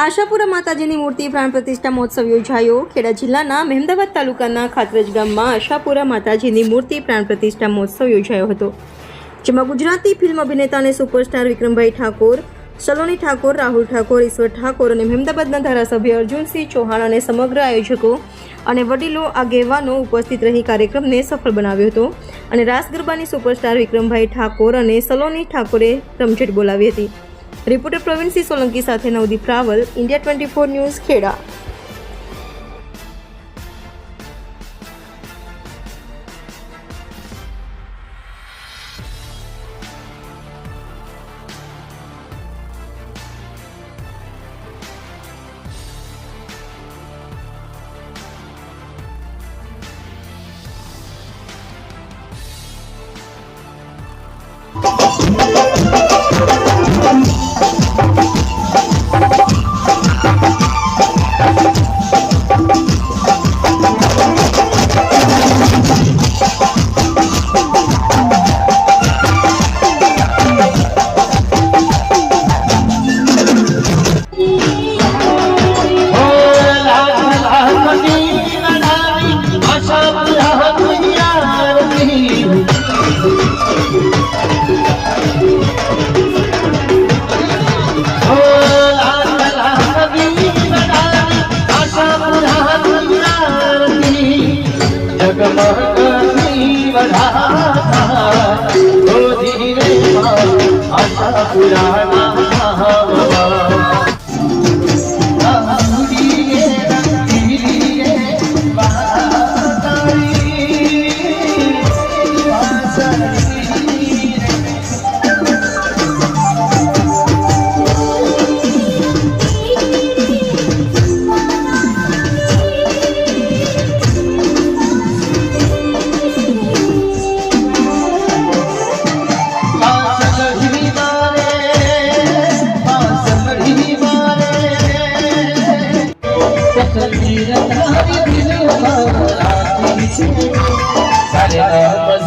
આશાપુરા માતાજીની મૂર્તિ પ્રાણ પ્રતિષ્ઠા મહોત્સવ યોજાયો। ખેડા જિલ્લાના મહેમદાવાદ તાલુકાના ખાતરજ ગામમાં આશાપુરા માતાજીની મૂર્તિ પ્રાણ પ્રતિષ્ઠા મહોત્સવ યોજાયો હતો, જેમાં ગુજરાતી ફિલ્મ અભિનેતા અને સુપરસ્ટાર વિક્રમભાઈ ઠાકોર, સલોની ઠાકોર, રાહુલ ઠાકોર, ઈશ્વર ઠાકોર અને મહેમદાવાદના ધારાસભ્ય અર્જુનસિંહ ચૌહાણ અને સમગ્ર આયોજકો અને વડીલો આગેવાનો ઉપસ્થિત રહી કાર્યક્રમને સફળ બનાવ્યો હતો અને રાસ ગરબાની સુપરસ્ટાર વિક્રમભાઈ ઠાકોર અને સલોની ઠાકોરે રમઝટ બોલાવી હતી। રિપોર્ટર પ્રવીણસિંહ સોલંકી સાથે નવદીપ રાવલ, ઇન્ડિયા 24 ન્યૂઝ, ખેડા।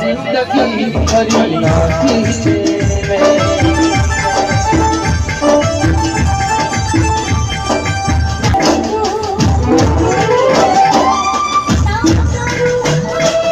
जिंदगी भरी नाती